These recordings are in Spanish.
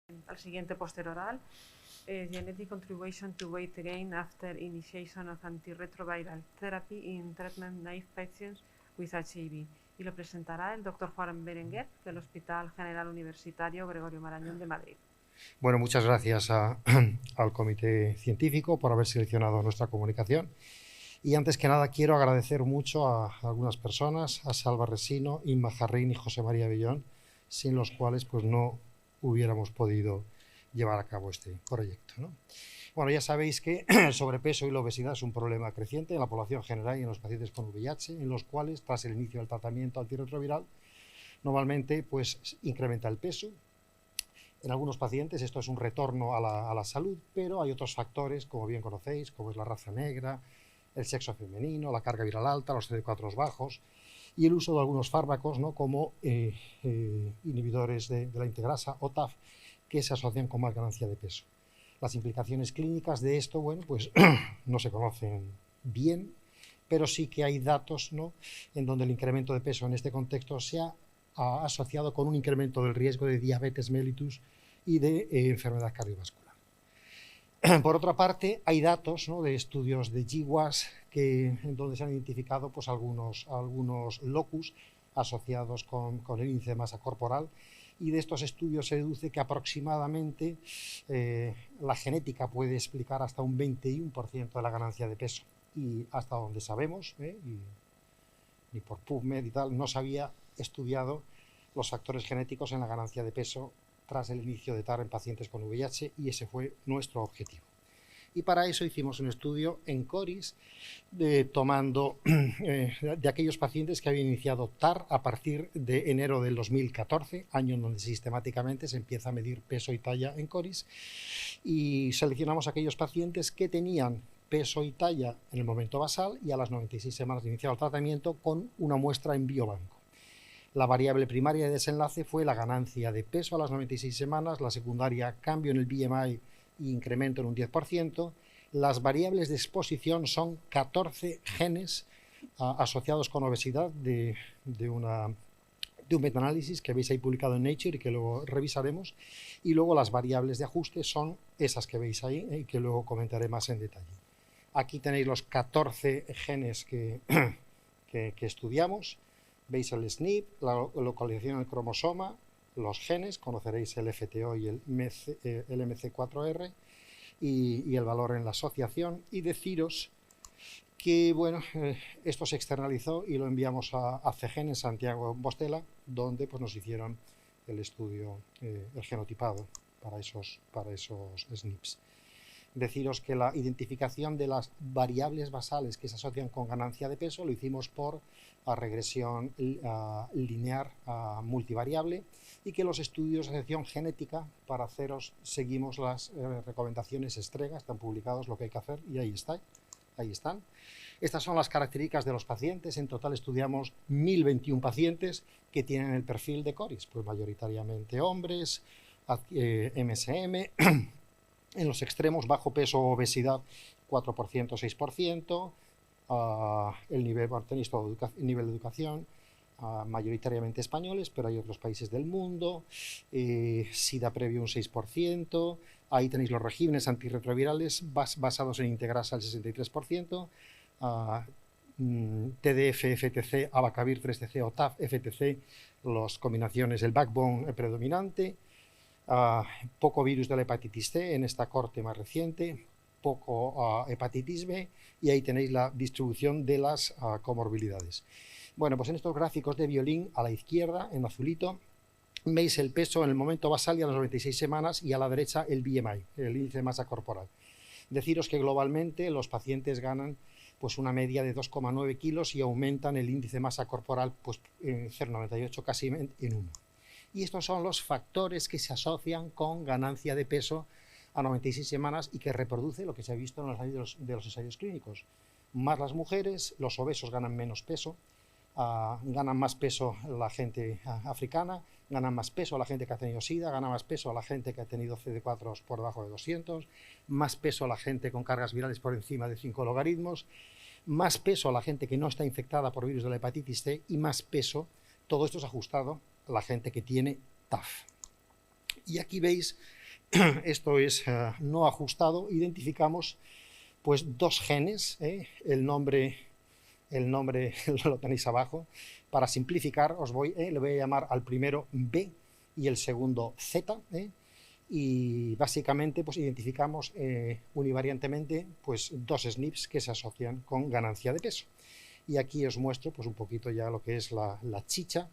Al siguiente póster oral, genetic contribution to weight gain after initiation of antiretroviral therapy in treatment-naive patients with HIV. Y lo presentará el doctor Juan Berenguer, del Hospital General Universitario Gregorio Marañón de Madrid. Bueno, muchas gracias al comité científico por haber seleccionado nuestra comunicación. Y antes que nada quiero agradecer mucho a algunas personas, a Salva Resino, Inma Jarrín y José María Bellón, sin los cuales pues no hubiéramos podido llevar a cabo este proyecto, ¿no? Bueno, ya sabéis que el sobrepeso y la obesidad es un problema creciente en la población general y en los pacientes con VIH, en los cuales, tras el inicio del tratamiento antirretroviral, normalmente pues incrementa el peso. En algunos pacientes esto es un retorno a la salud, pero hay otros factores, como bien conocéis, como es la raza negra, el sexo femenino, la carga viral alta, los CD4 bajos y el uso de algunos fármacos, ¿no?, como inhibidores de la integrasa o TAF, que se asocian con más ganancia de peso. Las implicaciones clínicas de esto, bueno, pues no se conocen bien, pero sí que hay datos, ¿no?, en donde el incremento de peso en este contexto se ha asociado con un incremento del riesgo de diabetes mellitus y de enfermedad cardiovascular. Por otra parte, hay datos, ¿no?, de estudios de GWAS en donde se han identificado pues, algunos locus asociados con el índice de masa corporal, y de estos estudios se deduce que aproximadamente la genética puede explicar hasta un 21% de la ganancia de peso, y hasta donde sabemos, y por PubMed y tal, no se había estudiado los factores genéticos en la ganancia de peso tras el inicio de TAR en pacientes con VIH, y ese fue nuestro objetivo. Y para eso hicimos un estudio en CORIS, tomando de aquellos pacientes que habían iniciado TAR a partir de enero del 2014, año en donde sistemáticamente se empieza a medir peso y talla en CORIS, y seleccionamos aquellos pacientes que tenían peso y talla en el momento basal y a las 96 semanas de iniciar el tratamiento con una muestra en biobanco. La variable primaria de desenlace fue la ganancia de peso a las 96 semanas, la secundaria cambio en el BMI e incremento en un 10%. Las variables de exposición son 14 genes asociados con obesidad de un metaanálisis que veis ahí publicado en Nature y que luego revisaremos. Y luego las variables de ajuste son esas que veis ahí y que luego comentaré más en detalle. Aquí tenéis los 14 genes que estudiamos. Veis el SNP, la localización del cromosoma, los genes, conoceréis el FTO y el MC4R, y el valor en la asociación. Y deciros que, bueno, esto se externalizó y lo enviamos a CGen en Santiago de Compostela, donde pues, nos hicieron el estudio, el genotipado para esos SNPs. Deciros que la identificación de las variables basales que se asocian con ganancia de peso lo hicimos por regresión lineal multivariable, y que los estudios de selección genética para haceros seguimos las recomendaciones Strega, están publicados lo que hay que hacer, y ahí están. Estas son las características de los pacientes. En total estudiamos 1021 pacientes que tienen el perfil de CORIS, pues mayoritariamente hombres, MSM, en los extremos, bajo peso o obesidad, 4%, 6%, el nivel, tenéis todo el nivel de educación, mayoritariamente españoles, pero hay otros países del mundo, SIDA previo un 6%, ahí tenéis los regímenes antirretrovirales basados en integrasa al 63%, TDF, FTC, abacavir 3TC o TAF, FTC, las combinaciones, el backbone predominante, poco virus de la hepatitis C en esta corte más reciente, poco hepatitis B, y ahí tenéis la distribución de las comorbilidades. Bueno, pues en estos gráficos de violín, a la izquierda, en azulito, veis el peso en el momento basal y a las 96 semanas, y a la derecha el BMI, el índice de masa corporal. Deciros que globalmente los pacientes ganan pues una media de 2,9 kilos y aumentan el índice de masa corporal pues, en 0,98, casi en 1. Y estos son los factores que se asocian con ganancia de peso a 96 semanas y que reproduce lo que se ha visto en los ensayos clínicos. Más las mujeres, los obesos ganan menos peso, ganan más peso la gente africana, ganan más peso la gente que ha tenido SIDA, gana más peso la gente que ha tenido CD4 por debajo de 200, más peso la gente con cargas virales por encima de 5 logaritmos, más peso la gente que no está infectada por virus de la hepatitis C, y más peso, todo esto es ajustado, la gente que tiene TAF. Y aquí veis esto es no ajustado, identificamos pues 2 genes, el nombre lo tenéis abajo. Para simplificar, le voy a llamar al primero B y el segundo Z, y básicamente pues identificamos univariantemente pues 2 SNPs que se asocian con ganancia de peso. Y aquí os muestro pues un poquito ya lo que es la chicha,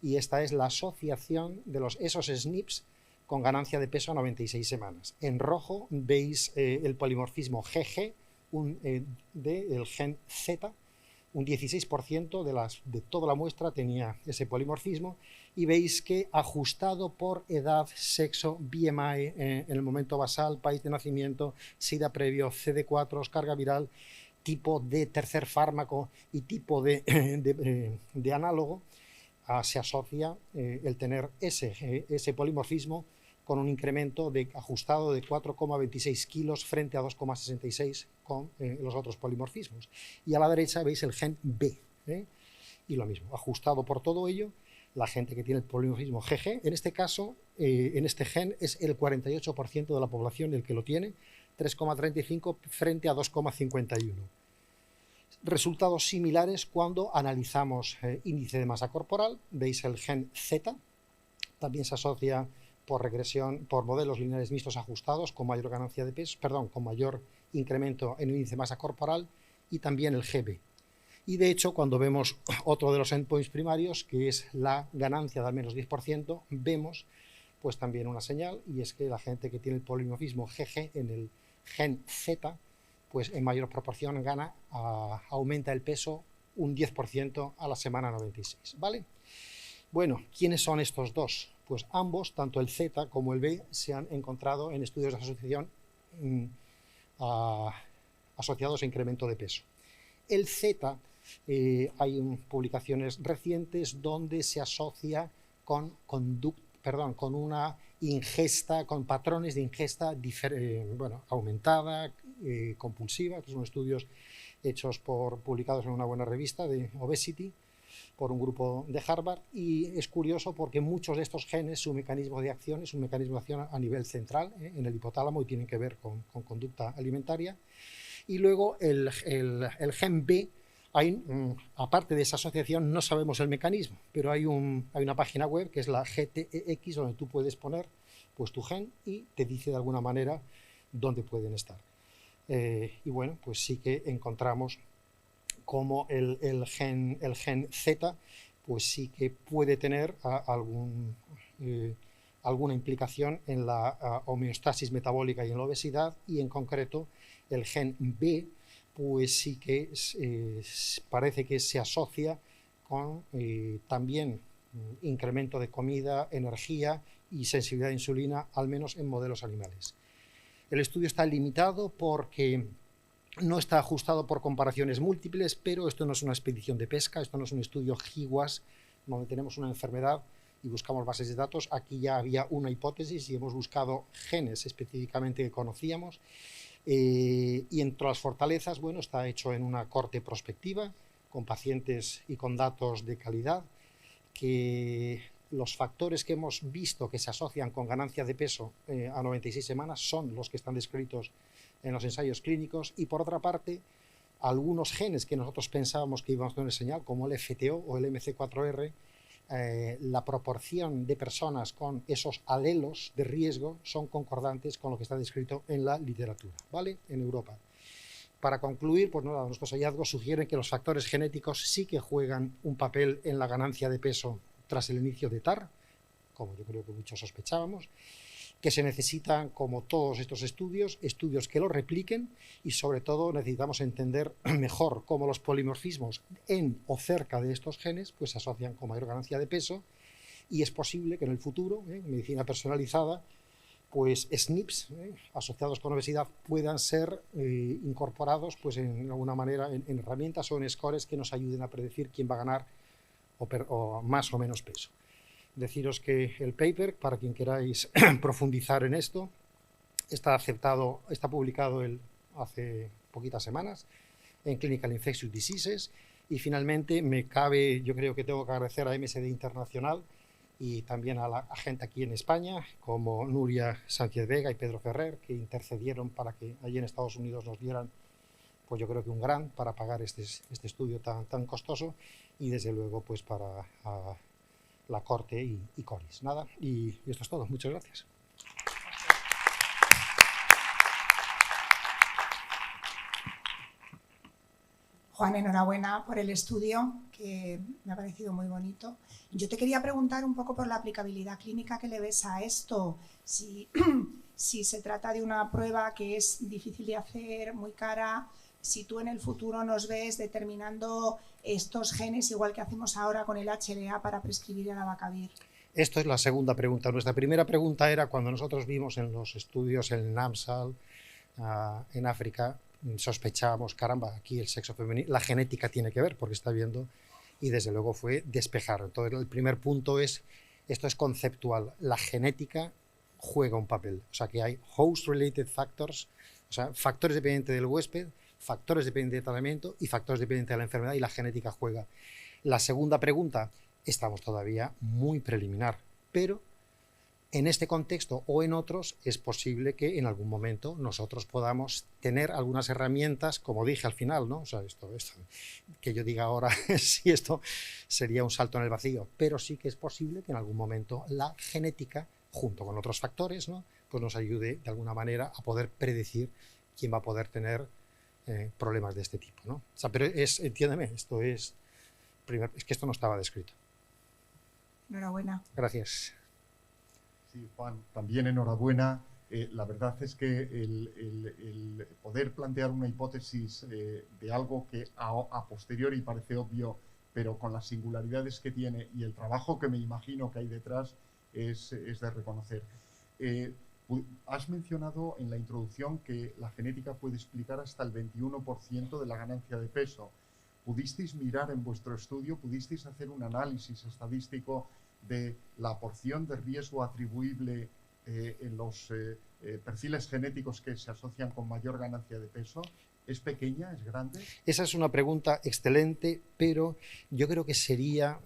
y esta es la asociación de esos SNPs con ganancia de peso a 96 semanas. En rojo veis el polimorfismo GG del gen Z. Un 16% de toda la muestra tenía ese polimorfismo, y veis que ajustado por edad, sexo, BMI, en el momento basal, país de nacimiento, SIDA previo, CD4, carga viral, tipo de tercer fármaco y tipo de análogo, se asocia el tener ese polimorfismo con un incremento ajustado de 4,26 kilos frente a 2,66 con los otros polimorfismos. Y a la derecha veis el gen B, y lo mismo, ajustado por todo ello, la gente que tiene el polimorfismo GG, en este caso, en este gen es el 48% de la población el que lo tiene, 3,35 frente a 2,51. Resultados similares cuando analizamos índice de masa corporal. Veis el gen Z, también se asocia por regresión, por modelos lineales mixtos ajustados con mayor ganancia de peso, con mayor incremento en el índice de masa corporal, y también el GB. Y de hecho, cuando vemos otro de los endpoints primarios, que es la ganancia de al menos 10%, vemos pues también una señal, y es que la gente que tiene el polimorfismo GG en el gen Z, pues en mayor proporción aumenta el peso un 10% a la semana 96, ¿vale? Bueno, ¿quiénes son estos dos? Pues ambos, tanto el Z como el B, se han encontrado en estudios de asociación asociados a incremento de peso. El Z, hay publicaciones recientes donde se asocia con una ingesta, con patrones de ingesta aumentada, compulsiva. Estos son estudios publicados en una buena revista de Obesity por un grupo de Harvard, y es curioso porque muchos de estos genes, su mecanismo de acción es un mecanismo de acción a nivel central, en el hipotálamo, y tienen que ver con conducta alimentaria. Y luego el gen B, aparte de esa asociación, no sabemos el mecanismo, pero hay una página web que es la GTEX, donde tú puedes poner pues tu gen y te dice de alguna manera dónde pueden estar. Y bueno, pues sí que encontramos como el gen Z pues sí que puede tener alguna implicación en la homeostasis metabólica y en la obesidad, y en concreto el gen B pues sí que parece que se asocia con también incremento de comida, energía y sensibilidad a insulina, al menos en modelos animales. El estudio está limitado porque no está ajustado por comparaciones múltiples, pero esto no es una expedición de pesca, esto no es un estudio GWAS donde tenemos una enfermedad y buscamos bases de datos. Aquí ya había una hipótesis y hemos buscado genes específicamente que conocíamos, y entre las fortalezas, bueno, está hecho en una corte prospectiva con pacientes y con datos de calidad, que los factores que hemos visto que se asocian con ganancia de peso a 96 semanas son los que están descritos en los ensayos clínicos, y por otra parte algunos genes que nosotros pensábamos que íbamos a tener señal, como el FTO o el MC4R, la proporción de personas con esos alelos de riesgo son concordantes con lo que está descrito en la literatura, ¿vale? En Europa. Para concluir, pues nada, nuestros hallazgos sugieren que los factores genéticos sí que juegan un papel en la ganancia de peso tras el inicio de TAR, como yo creo que muchos sospechábamos, que se necesitan, como todos estos estudios que lo repliquen, y sobre todo necesitamos entender mejor cómo los polimorfismos en o cerca de estos genes pues se asocian con mayor ganancia de peso, y es posible que en el futuro, en medicina personalizada, pues SNPs asociados con obesidad puedan ser incorporados pues en alguna manera en herramientas o en scores que nos ayuden a predecir quién va a ganar o más o menos peso. Deciros que el paper, para quien queráis profundizar en esto, está publicado hace poquitas semanas en Clinical Infectious Diseases, y finalmente yo creo que tengo que agradecer a MSD Internacional y también a la gente aquí en España, como Nuria Sánchez Vega y Pedro Ferrer, que intercedieron para que allí en Estados Unidos nos dieran, pues yo creo que un grant para pagar este estudio tan costoso, y desde luego pues para la Corte y CORIS. Nada, y esto es todo. Muchas gracias. Juan, enhorabuena por el estudio, que me ha parecido muy bonito. Yo te quería preguntar un poco por la aplicabilidad clínica que le ves a esto. Si se trata de una prueba que es difícil de hacer, muy cara, si tú en el futuro nos ves determinando estos genes, igual que hacemos ahora con el HLA, para prescribir el abacavir. Esto es la segunda pregunta. Nuestra primera pregunta era cuando nosotros vimos en los estudios el NAMSAL en África, sospechábamos, caramba, aquí el sexo femenino, la genética tiene que ver, porque está viendo, y desde luego fue despejar. Entonces el primer punto es, esto es conceptual, la genética juega un papel, o sea que hay host-related factors, o sea, factores dependientes del huésped, factores dependientes del tratamiento y factores dependientes de la enfermedad, y la genética juega. La segunda pregunta, estamos todavía muy preliminar, pero en este contexto o en otros es posible que en algún momento nosotros podamos tener algunas herramientas, como dije al final, ¿no? O sea, esto que yo diga ahora, sí, esto sería un salto en el vacío, pero sí que es posible que en algún momento la genética, junto con otros factores, ¿no?, pues nos ayude de alguna manera a poder predecir quién va a poder tener problemas de este tipo, ¿no? O sea, pero entiéndeme, esto es que esto no estaba descrito. Enhorabuena. Gracias. Sí, Juan, también enhorabuena. La verdad es que el poder plantear una hipótesis de algo que a posteriori parece obvio, pero con las singularidades que tiene y el trabajo que me imagino que hay detrás, es de reconocer. Has mencionado en la introducción que la genética puede explicar hasta el 21% de la ganancia de peso. ¿Pudisteis mirar en vuestro estudio, pudisteis hacer un análisis estadístico de la porción de riesgo atribuible en los perfiles genéticos que se asocian con mayor ganancia de peso? ¿Es pequeña? ¿Es grande? Esa es una pregunta excelente, pero yo creo que sería,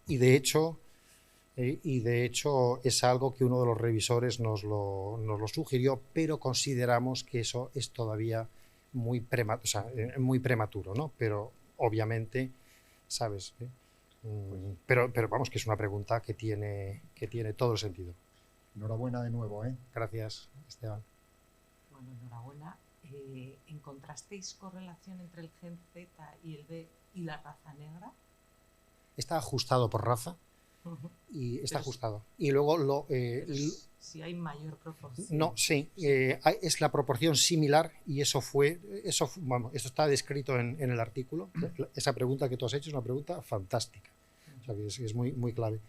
y de hecho es algo que uno de los revisores nos lo sugirió, pero consideramos que eso es todavía muy prematuro, ¿no? Pero obviamente, ¿sabes? Pero vamos, que es una pregunta que tiene todo el sentido. Enhorabuena de nuevo, ¿eh? Gracias, Esteban. Bueno, enhorabuena. ¿Encontrasteis correlación entre el gen Z y el B y la raza negra? Está ajustado por raza. Y está ajustado. Y luego si hay mayor proporción. No, sí, es la proporción similar, y eso está descrito en el artículo. Esa pregunta que tú has hecho es una pregunta fantástica, o sea, que es muy, muy clave.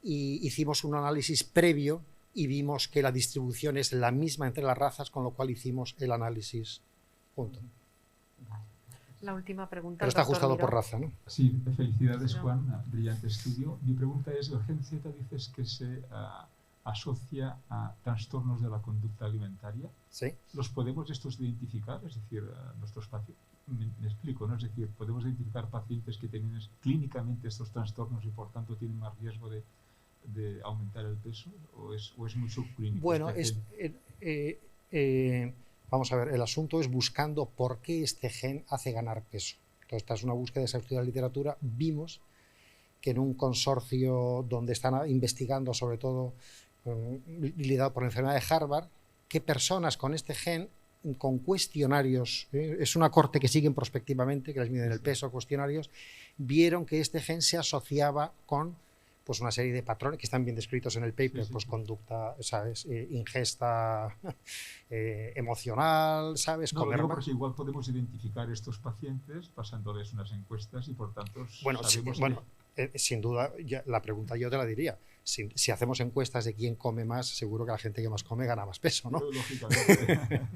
Y hicimos un análisis previo y vimos que la distribución es la misma entre las razas, con lo cual hicimos el análisis junto. La última pregunta. Pero está ajustado por raza, ¿no? Sí, felicidades, Juan, brillante estudio. Mi pregunta es, el gen Z dices que se asocia a trastornos de la conducta alimentaria. Sí. ¿Los podemos estos identificar? Es decir, nuestros pacientes, me explico, ¿no? Es decir, ¿podemos identificar pacientes que tienen clínicamente estos trastornos y por tanto tienen más riesgo de aumentar el peso? ¿O es muy subclínico? Bueno, vamos a ver, el asunto es buscando por qué este gen hace ganar peso. Entonces, esta es una búsqueda de esa estudio de la literatura. Vimos que en un consorcio donde están investigando, sobre todo liderado por la enfermedad de Harvard, que personas con este gen, con cuestionarios, es una corte que siguen prospectivamente, que les miden el peso, cuestionarios, vieron que este gen se asociaba con pues una serie de patrones que están bien descritos en el paper, pues conducta, ¿sabes? Ingesta emocional, ¿sabes? No, porque igual podemos identificar estos pacientes pasándoles unas encuestas y por tanto sabemos sin duda, la pregunta yo te la diría. Si hacemos encuestas de quién come más, seguro que la gente que más come gana más peso, ¿no? Lógicamente.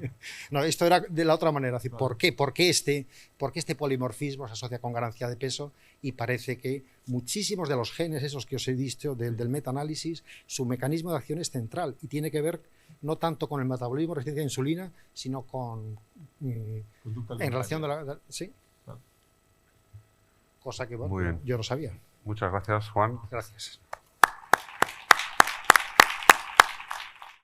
No, esto era de la otra manera. Decir, Claro. ¿Por qué este polimorfismo se asocia con ganancia de peso? Y parece que muchísimos de los genes, esos que os he dicho del metaanálisis, su mecanismo de acción es central y tiene que ver no tanto con el metabolismo, resistencia a insulina, sino con en relación a sí. Claro. Cosa que Muy bien. yo no sabía. Muchas gracias, Juan. Gracias.